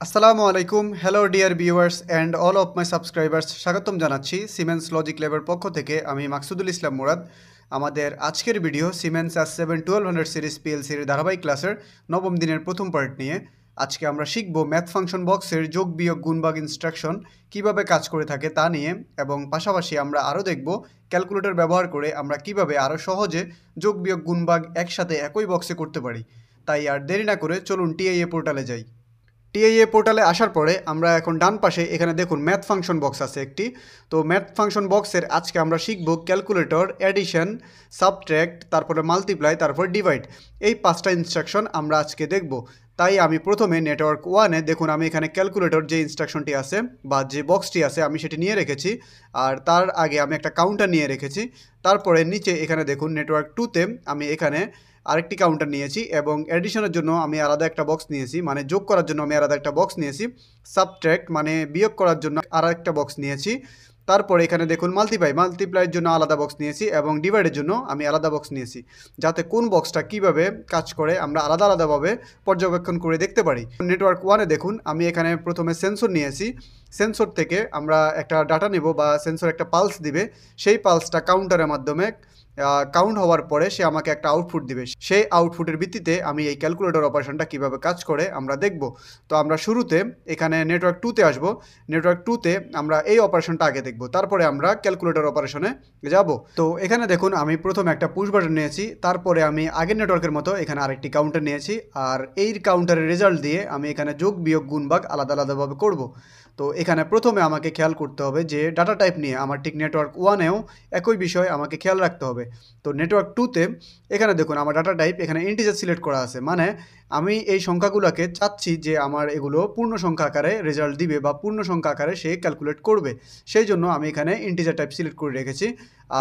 আসসালামু আলাইকুম hello dear viewers and all of my subscribers স্বাগতম জানাচ্ছি সিমেন্স লজিক ল্যাবের পক্ষ থেকে আমি মাকসুদুল ইসলাম মুরাদ। আমাদের আজকের ভিডিও সিমেন্স S7-1200 সিরিজ পিএলসির ধারাবাহিক ক্লাসের নবম দিনের প্রথম পার্ট নিয়ে। আজকে আমরা শিখব ম্যাথ ফাংশন বক্সের যোগ বিয়োগ গুণভাগ ইনস্ট্রাকশন কিভাবে কাজ করে থাকে তা নিয়ে, এবং পাশাপাশি আমরা আরও দেখব ক্যালকুলেটর ব্যবহার করে আমরা কিভাবে আরও সহজে যোগ বিয়োগ গুণভাগ একসাথে একই বক্সে করতে পারি। তাই আর দেরি না করে চলুন টিআইএ পোর্টালে যাই। টিআইএ পোর্টালে আসার পরে আমরা এখন ডান পাশে এখানে দেখুন ম্যাথ ফাংশন বক্স আছে একটি। তো ম্যাথ ফাংশন বক্সের আজকে আমরা শিখব ক্যালকুলেটর, অ্যাডিশন, সাবট্র্যাক্ট, তারপরে মাল্টিপ্লাই, তারপর ডিভাইড। এই পাঁচটা ইনস্ট্রাকশন আমরা আজকে দেখব। তাই আমি প্রথমে নেটওয়ার্ক ওয়ানে দেখুন আমি এখানে ক্যালকুলেটর যে ইনস্ট্রাকশনটি আছে বা যে বক্সটি আছে আমি সেটি নিয়ে রেখেছি, আর তার আগে আমি একটা কাউন্টার নিয়ে রেখেছি। তারপরে নিচে এখানে দেখুন নেটওয়ার্ক টুতে আমি এখানে আরেকটি কাউন্টার নিয়েছি, এবং অ্যাডিশনের জন্য আমি আলাদা একটা বক্স নিয়েছি, মানে যোগ করার জন্য আমি আলাদা একটা বক্স নিয়েছি। সাবট্র্যাক্ট মানে বিয়োগ করার জন্য আর একটা বক্স নিয়েছি। তারপরে এখানে দেখুন মাল্টিপ্লাইয়ের জন্য আলাদা বক্স নিয়েছি, এবং ডিভাইডের জন্য আমি আলাদা বক্স নিয়েছি, যাতে কোন বক্সটা কিভাবে কাজ করে আমরা আলাদা আলাদাভাবে পর্যবেক্ষণ করে দেখতে পারি। নেটওয়ার্ক ওয়ানে দেখুন আমি এখানে প্রথমে সেন্সর নিয়েছি। সেন্সর থেকে আমরা একটা ডাটা নেব, বা সেন্সর একটা পালস দিবে। সেই পালসটা কাউন্টারের মাধ্যমে কাউন্ট হওয়ার পরে সে আমাকে একটা আউটপুট দিবে। সেই আউটপুটের ভিত্তিতে আমি এই ক্যালকুলেটর অপারেশনটা কিভাবে কাজ করে আমরা দেখব। তো আমরা শুরুতে এখানে নেটওয়ার্ক টুতে আসব। নেটওয়ার্ক টুতে আমরা এই অপারেশনটা আগে দেখব, তারপরে আমরা ক্যালকুলেটর অপারেশনে যাব। তো এখানে দেখুন আমি প্রথমে একটা পুশ বাটন নিয়েছি, তারপরে আমি আগের নেটওয়ার্কের মতো এখানে আরেকটি কাউন্টার নিয়েছি, আর এই কাউন্টারের রেজাল্ট দিয়ে আমি এখানে যোগ বিয়োগ গুণভাগ আলাদা আলাদাভাবে করব। তো এখানে প্রথমে আমাকে খেয়াল করতে হবে যে ডাটা টাইপ নিয়ে আমার ঠিক নেটওয়ার্ক ওয়ানেও একই বিষয় আমাকে খেয়াল রাখতে হবে। তো নেটওয়ার্ক টুতে এখানে দেখুন আমার ডাটা টাইপ এখানে ইন্টিজার সিলেক্ট করা আছে, মানে আমি এই সংখ্যাগুলোকে চাচ্ছি যে আমার এগুলো পূর্ণ সংখ্যা আকারে রেজাল্ট দিবে বা পূর্ণ সংখ্যা আকারে সে ক্যালকুলেট করবে। সেই জন্য আমি এখানে ইন্টিজার টাইপ সিলেক্ট করে রেখেছি।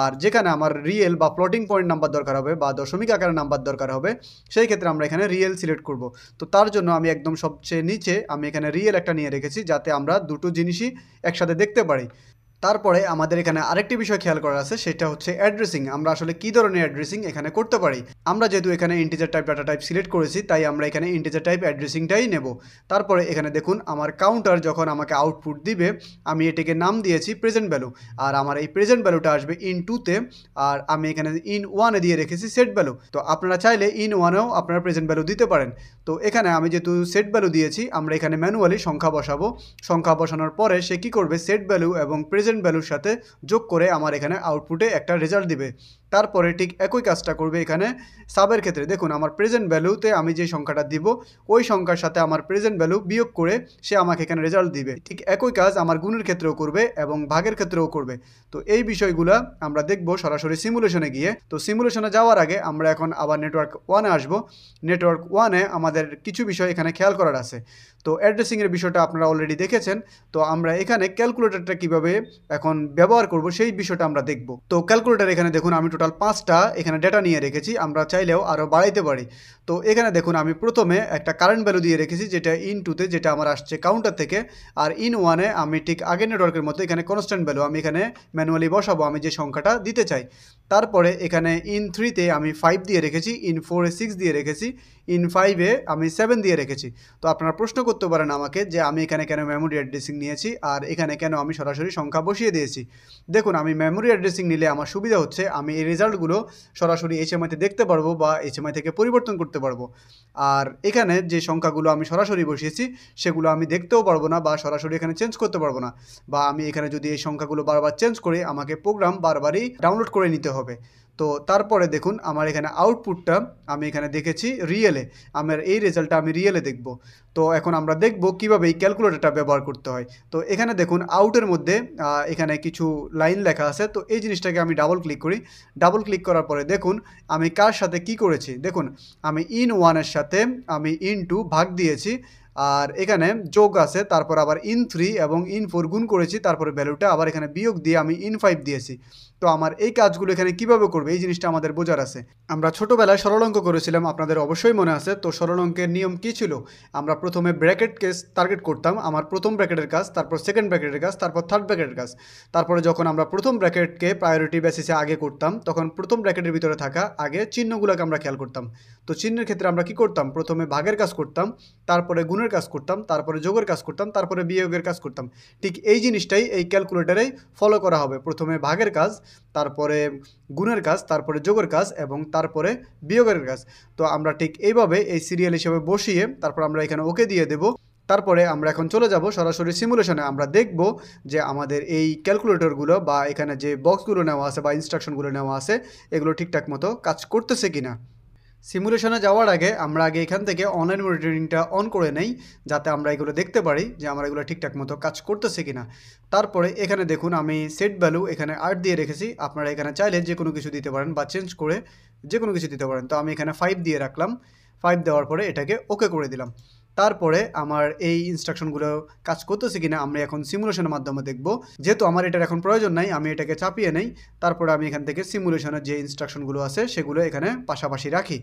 আর যেখানে আমার রিয়েল বা ফ্লোটিং পয়েন্ট নাম্বার দরকার হবে বা দশমিক আকারের নাম্বার দরকার হবে, সেই ক্ষেত্রে আমরা এখানে রিয়েল সিলেক্ট করব। তো তার জন্য আমি একদম সবচেয়ে নিচে আমি এখানে রিয়েল একটা নিয়ে রেখেছি, যাতে আমরা দুটো জিনিসই একসাথে দেখতে পারি। তারপরে আমাদের এখানে আরেকটি বিষয় খেয়াল করা আছে, সেটা হচ্ছে অ্যাড্রেসিং। আমরা আসলে কী ধরনের অ্যাড্রেসিং এখানে করতে পারি। আমরা যেহেতু এখানে integer type data type select করেছি, তাই আমরা এখানে ইন্টিজার টাইপ অ্যাড্রেসিংটাই নেব। তারপরে এখানে দেখুন আমার কাউন্টার যখন আমাকে আউটপুট দিবে, আমি এটিকে নাম দিয়েছি প্রেজেন্ট ভ্যালু, আর আমার এই প্রেজেন্ট ভ্যালুটা আসবে ইন টুতে, আর আমি এখানে ইন ওয়ানে দিয়ে রেখেছি সেট ভ্যালু। তো আপনারা চাইলে ইন ওয়ানেও আপনারা প্রেজেন্ট ভ্যালু দিতে পারেন। তো এখানে আমি যেহেতু সেট ভ্যালু দিয়েছি, আমরা এখানে ম্যানুয়ালি সংখ্যা বসাবো। সংখ্যা বসানোর পরে সে কী করবে, সেট ভ্যালু এবং প্রেজেন্ট ভ্যালুর সাথে যোগ করে আমার এখানে আউটপুটে একটা রেজাল্ট দিবে। তারপরে ঠিক একই কাজটা করবে এখানে সাবের ক্ষেত্রে। দেখুন আমার প্রেজেন্ট ভ্যালুতে আমি যে সংখ্যাটা দিব, ওই সংখ্যার সাথে আমার প্রেজেন্ট ভ্যালু বিয়োগ করে সে আমাকে এখানে রেজাল্ট দিবে। ঠিক একই কাজ আমার গুণের ক্ষেত্রেও করবে এবং ভাগের ক্ষেত্রেও করবে। তো এই বিষয়গুলো আমরা দেখব সরাসরি সিমুলেশনে গিয়ে। তো সিমুলেশনে যাওয়ার আগে আমরা এখন আবার নেটওয়ার্ক ওয়ানে আসব। নেটওয়ার্ক ওয়ানে আমাদের কিছু বিষয় এখানে খেয়াল করার আছে। তো অ্যাড্রেসিংয়ের বিষয়টা আপনারা অলরেডি দেখেছেন। তো আমরা এখানে ক্যালকুলেটরটা কিভাবে এখন ব্যবহার করব সেই বিষয়টা আমরা দেখব। তো ক্যালকুলেটর এখানে দেখুন আমি টোটাল 5টা এখানে ডেটা নিয়ে রেখেছি, আমরা চাইলেও আরও বাড়াইতে পারি। তো এখানে দেখুন আমি প্রথমে একটা কারেন্ট ভ্যালু দিয়ে রেখেছি, যেটা ইন টুতে যেটা আমার আসছে কাউন্টার থেকে, আর ইন ওয়ানে আমি ঠিক আগের নেটওয়ার্কের মতো এখানে কনস্ট্যান্ট ভ্যালু আমি এখানে ম্যানুয়ালি বসাবো আমি যে সংখ্যাটা দিতে চাই। তারপরে এখানে ইন থ্রিতে আমি 5 দিয়ে রেখেছি, ইন ফোরে 6 দিয়ে রেখেছি, ইন 5-এ আমি 7 দিয়ে রেখেছি। তো আপনারা প্রশ্ন করতে পারেন আমাকে যে আমি এখানে কেন মেমোরি অ্যাড্রেসিং নিয়েছি আর এখানে কেন আমি সরাসরি সংখ্যা বসিয়ে দিয়েছি। দেখুন আমি মেমোরি অ্যাড্রেসিং নিলে আমার সুবিধা হচ্ছে আমি এই রেজাল্টগুলো সরাসরি এইচএমআইতে দেখতে পারবো বা এইচএমআই থেকে পরিবর্তন করতে পারবো। আর এখানে যে সংখ্যাগুলো আমি সরাসরি বসিয়েছি সেগুলো আমি দেখতেও পারবো না বা সরাসরি এখানে চেঞ্জ করতে পারবো না, বা আমি এখানে যদি এই সংখ্যাগুলো বারবার চেঞ্জ করি আমাকে প্রোগ্রাম বারবারই ডাউনলোড করে নিতে হবে। তো তারপরে দেখুন আমার এখানে আউটপুটটা আমি এখানে দেখেছি রিয়েলে, আমার এই রেজাল্টটা আমি রিয়েলে দেখব। তো এখন আমরা দেখব কিভাবে এই ক্যালকুলেটরটা ব্যবহার করতে হয়। তো এখানে দেখুন আউটের মধ্যে এখানে কিছু লাইন লেখা আছে। তো এই জিনিসটাকে আমি ডাবল ক্লিক করি। ডাবল ক্লিক করার পরে দেখুন আমি কার সাথে কি করেছি। দেখুন আমি ইন ওয়ানের সাথে আমি ইন টু ভাগ দিয়েছি, আর এখানে যোগ আছে, তারপর আবার ইন 3 এবং ইন 4 গুণ করেছি, তারপরে ভ্যালুটা আবার এখানে বিয়োগ দিয়ে আমি ইন 5 দিয়েছি। তো আমার এই কাজগুলো এখানে কিভাবে করবে এই জিনিসটা আমাদের বোঝার আছে। আমরা ছোটোবেলায় সরল অঙ্ক করেছিলাম, আপনাদের অবশ্যই মনে আছে। তো সরল অঙ্কের নিয়ম কী ছিল, আমরা প্রথমে ব্র্যাকেটকে টার্গেট করতাম, আমার প্রথম ব্র্যাকেটের কাজ, তারপর সেকেন্ড ব্র্যাকেটের কাজ, তারপর থার্ড ব্র্যাকেটের কাজ। তারপরে যখন আমরা প্রথম ব্র্যাকেটকে প্রায়োরিটি বেসিসে আগে করতাম, তখন প্রথম ব্র্যাকেটের ভিতরে থাকা আগে চিহ্নগুলোকে আমরা খেয়াল করতাম। তো চিহ্নের ক্ষেত্রে আমরা কি করতাম, প্রথমে ভাগের কাজ করতাম, তারপরে গুণের গুণের কাজ করতাম, তারপরে যোগের কাজ করতাম, তারপরে বিয়োগের কাজ করতাম। ঠিক এই জিনিসটাই এই ক্যালকুলেটরেই ফলো করা হবে। প্রথমে ভাগের কাজ, তারপরে গুণের কাজ, তারপরে যোগের কাজ এবং তারপরে বিয়োগের কাজ। তো আমরা ঠিক এইভাবে এই সিরিয়াল হিসেবে বসিয়ে তারপর আমরা এখানে ওকে দিয়ে দেব। তারপরে আমরা এখন চলে যাব সরাসরি সিমুলেশনে। আমরা দেখব যে আমাদের এই ক্যালকুলেটরগুলো বা এখানে যে বক্সগুলো নেওয়া আছে বা ইনস্ট্রাকশনগুলো নেওয়া আছে এগুলো ঠিকঠাক মতো কাজ করতেছে কিনা। সিমুলেশনে যাওয়ার আগে আমরা এখান থেকে অনলাইন মনিটরিংটা অন করে নেই, যাতে আমরা এগুলো দেখতে পারি যে আমরা এগুলো ঠিকঠাক মতো কাজ করতেছে কিনা। তারপরে এখানে দেখুন আমি সেট ভ্যালু এখানে 8 দিয়ে রেখেছি। আপনারা এখানে চাইলে যে কোনো কিছু দিতে পারেন বা চেঞ্জ করে যে কোনো কিছু দিতে পারেন। তো আমি এখানে 5 দিয়ে রাখলাম। 5 দেওয়ার পরে এটাকে ওকে করে দিলাম। তারপরে আমার এই ইনস্ট্রাকশনগুলো কাজ করতেছে কিনা আমরা এখন সিমুলেশনের মাধ্যমে দেখব। যেহেতু আমার এটার এখন প্রয়োজন নাই, আমি এটাকে চাপিয়ে নেই। তারপরে আমি এখান থেকে সিমুলেশনের যে ইনস্ট্রাকশনগুলো আছে সেগুলো এখানে পাশাপাশি রাখি।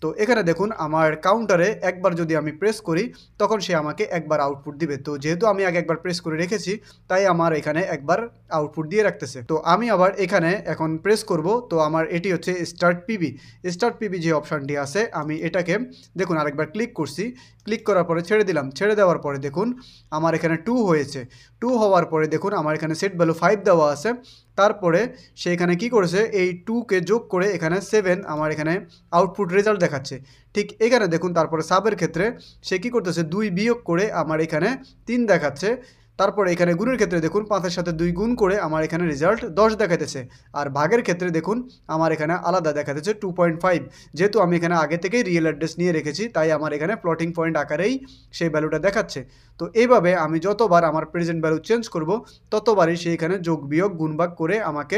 তো এখানে দেখুন আমার কাউন্টারে একবার যদি আমি প্রেস করি তখন সে আমাকে একবার আউটপুট দিবে। তো যেহেতু আমি আগে একবার প্রেস করে রেখেছি তাই আমার এখানে একবার আউটপুট দিয়ে রাখতেছে। তো আমি আবার এখানে এখন প্রেস করব। তো আমার এটি হচ্ছে স্টার্ট পিবি। স্টার্ট পিবি যে অপশানটি আছে আমি এটাকে দেখুন আরেকবার ক্লিক করছি। ক্লিক করার পরে ছেড়ে দিলাম। ছেড়ে দেওয়ার পরে দেখুন আমার এখানে 2 হয়েছে। 2 হওয়ার পরে দেখুন আমার এখানে সেট ভ্যালু 5 দেওয়া আছে। তারপরে সে এখানে কী করেছে, এই 2কে যোগ করে এখানে 7 আমার এখানে আউটপুট রেজাল্ট দেখাচ্ছে। ঠিক এখানে দেখুন তারপরে সাবের ক্ষেত্রে সে কী করতেছে, 2 বিয়োগ করে আমার এখানে 3 দেখাচ্ছে। তারপরে এখানে গুণের ক্ষেত্রে দেখুন 5-এর সাথে 2 গুণ করে আমার এখানে রেজাল্ট 10 দেখাতেছে। আর ভাগের ক্ষেত্রে দেখুন আমার এখানে আলাদা দেখাতেছে 2.5। যেহেতু আমি এখানে আগে থেকেই রিয়েল অ্যাড্রেস নিয়ে রেখেছি তাই আমার এখানে প্লটিং পয়েন্ট আকারেই সেই ভ্যালুটা দেখাচ্ছে। তো এইভাবে আমি যতবার আমার প্রেজেন্ট ভ্যালু চেঞ্জ করব ততবারই সে এখানে যোগ বিয়োগ গুণ ভাগ করে আমাকে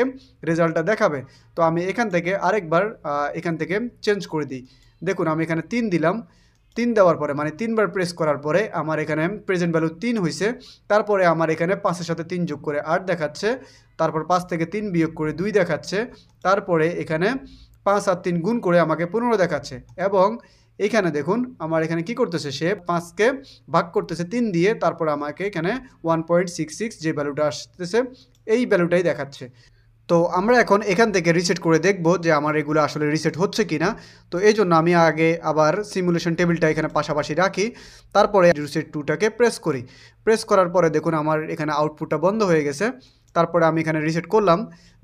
রেজাল্টটা দেখাবে। তো আমি এখান থেকে আরেকবার এখান থেকে চেঞ্জ করে দিই। দেখুন আমি এখানে 3 দিলাম। 3 দেওয়ার পরে মানে 3 বার প্রেস করার পরে আমার এখানে প্রেজেন্ট ভ্যালু 3 হয়েছে। তারপরে আমার এখানে 5-এর সাথে 3 যোগ করে 8 দেখাচ্ছে। তারপর 5 থেকে 3 বিয়োগ করে 2 দেখাচ্ছে। তারপরে এখানে 5 আর 3 গুণ করে আমাকে 15 দেখাচ্ছে। এবং এইখানে দেখুন আমার এখানে কি করতেছে, সে 5কে ভাগ করতেছে 3 দিয়ে। তারপর আমাকে এখানে 1.66 যে ভ্যালুটা আসতেছে এই ভ্যালুটাই দেখাচ্ছে। তো আমরা এখন এখান থেকে রিসেট করে দেখব যে আমার এগুলো আসলে রিসেট হচ্ছে কিনা। তো এই জন্য আমি আগে আবার সিমুলেশন টেবিলটা এখানে পাশাপাশি রাখি। তারপরে রিসেট 2টাকে প্রেস করি। প্রেস করার পরে দেখুন আমার এখানে আউটপুটটা বন্ধ হয়ে গেছে। তারপরে আমি এখানে রিসেট করলাম।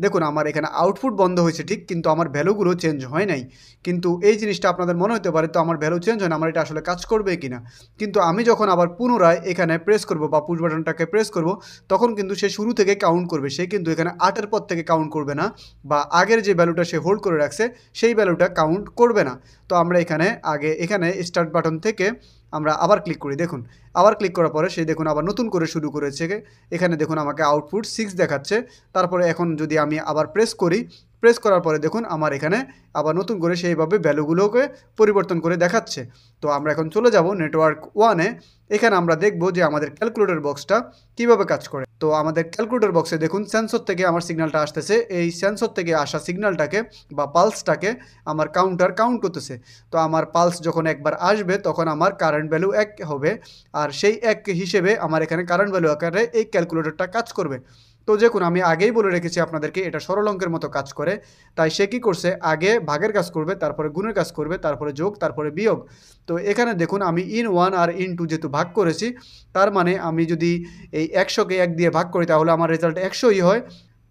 দেখুন আমার এখানে আউটপুট বন্ধ হয়েছে ঠিক, কিন্তু আমার ভ্যালুগুলো চেঞ্জ হয় নাই। কিন্তু এই জিনিসটা আপনাদের মনে হতে পারে তো আমার ভ্যালু চেঞ্জ হয় না, আমার এটা আসলে কাজ করবে কিনা। কিন্তু আমি যখন আবার পুনরায় এখানে প্রেস করব বা পুশ বাটনটাকে প্রেস করব তখন কিন্তু সে শুরু থেকে কাউন্ট করবে। সে কিন্তু এখানে 8-এর পর থেকে কাউন্ট করবে না, বা আগের যে ভ্যালুটা সে হোল্ড করে রাখছে সেই ভ্যালুটা কাউন্ট করবে না। তো আমরা এখানে স্টার্ট বাটন থেকে আমরা আবার ক্লিক করি। দেখুন আবার ক্লিক করার পরে সে দেখুন আবার নতুন করে শুরু করেছে। এখানে দেখুন আমাকে আউটপুট 6 দেখাচ্ছে। তারপরে এখন যদি আমি আবার প্রেস করি, প্রেস করার পরে দেখুন আমার এখানে আবার নতুন করে সেইভাবে ভ্যালুগুলোকে পরিবর্তন করে দেখাচ্ছে। তো আমরা এখন চলে যাব নেটওয়ার্ক 1-এ। এখানে আমরা দেখব যে আমাদের ক্যালকুলেটর বক্সটা কিভাবে কাজ করে। তো আমাদের ক্যালকুলেটর বক্সে দেখুন সেন্সর থেকে আমার সিগন্যালটা আসতেছে। এই সেন্সর থেকে আসা সিগন্যালটাকে বা পালসটাকে আমার কাউন্টার কাউন্ট করতেছে। তো আমার পালস যখন একবার আসবে তখন আমার কারেন্ট ভ্যালু 1 হবে। আর সেই 1 হিসেবে আমার এখানে কারেন্ট ভ্যালু আকারে এই ক্যালকুলেটরটা কাজ করবে। তো দেখুন আমি আগেই বলে রেখেছি আপনাদেরকে এটা সরল অঙ্কের মতো কাজ করে। তাই সে কী করছে, আগে ভাগের কাজ করবে, তারপরে গুণের কাজ করবে, তারপরে যোগ, তারপরে বিয়োগ। তো এখানে দেখুন আমি ইন 1 আর ইন 2 যেহেতু ভাগ করেছি, তার মানে আমি যদি এই 100কে 1 দিয়ে ভাগ করি তাহলে আমার রেজাল্ট 100ই হয়।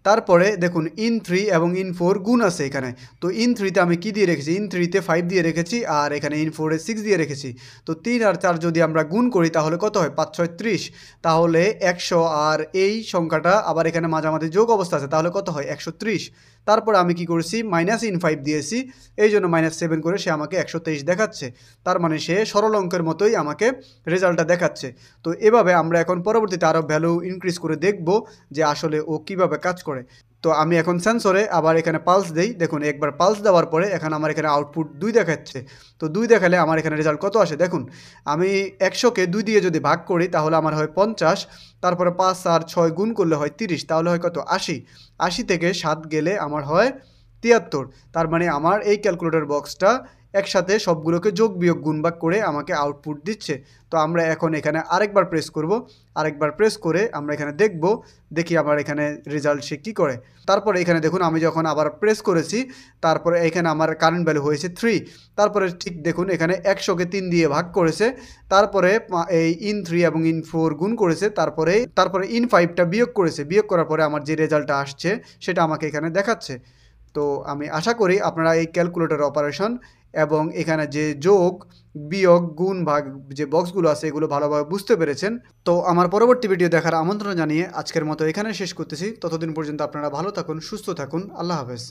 তারপরে দেখুন ইন 3 এবং ইন 4 গুণ আছে এখানে। তো ইন 3-তে আমি কী দিয়ে রেখেছি, ইন 3-তে 5 দিয়ে রেখেছি আর এখানে ইন 4-এ 6 দিয়ে রেখেছি। তো 3 আর 4 যদি আমরা গুণ করি তাহলে কত হয়, 5 6 30। তাহলে 100 আর এই সংখ্যাটা আবার এখানে মাঝামাঝি যোগ অবস্থা আছে, তাহলে কত হয় 130। তারপর আমি কি করেছি, মাইনাস ইন 5 দিয়েছি, এই জন্য -7 করে সে আমাকে 123 দেখাচ্ছে। তার মানে সে সরল অঙ্কের মতোই আমাকে রেজাল্টটা দেখাচ্ছে। তো এভাবে আমরা এখন পরবর্তীতে আরও ভ্যালু ইনক্রিজ করে দেখব যে আসলে ও কিভাবে কাজ করে। তো আমি এখন সেন্সরে আবার এখানে পালস দেই। দেখুন একবার পালস দেওয়ার পরে এখন আমার এখানে আউটপুট 2 দেখাচ্ছে। তো 2 দেখালে আমার এখানে রেজাল্ট কত আসে দেখুন, আমি 100কে 2 দিয়ে যদি ভাগ করি তাহলে আমার হয় 50। তারপরে 5 আর 6 গুণ করলে হয় 30, তাহলে হয় কত 80। 80 থেকে 7 গেলে আমার হয় 73। তার মানে আমার এই ক্যালকুলেটর বক্সটা একসাথে সবগুলোকে যোগ বিয়োগ গুণ ভাগ করে আমাকে আউটপুট দিচ্ছে। তো আমরা এখন এখানে আরেকবার প্রেস করব। আরেকবার প্রেস করে আমরা এখানে দেখি আমার এখানে রেজাল্ট সে কী করে। তারপরে এখানে দেখুন আমি যখন আবার প্রেস করেছি, তারপরে এখানে আমার কারেন্ট ভ্যালু হয়েছে 3। তারপরে ঠিক দেখুন এখানে 100কে 3 দিয়ে ভাগ করেছে, তারপরে এই ইন 3 এবং ইন 4 গুণ করেছে, তারপরে ইন 5টা বিয়োগ করেছে। বিয়োগ করার পরে আমার যে রেজাল্টটা আসছে সেটা আমাকে এখানে দেখাচ্ছে। তো আমি আশা করি আপনারা এই ক্যালকুলেটর অপারেশন এবং এখানে যে যোগ বিয়োগ গুণ ভাগ যে বক্সগুলো আছে এগুলো ভালোভাবে বুঝতে পেরেছেন। তো আমার পরবর্তী ভিডিও দেখার আমন্ত্রণ জানিয়ে আজকের মতো এখানে শেষ করতেছি। ততদিন পর্যন্ত আপনারা ভালো থাকুন, সুস্থ থাকুন। আল্লাহ হাফেজ।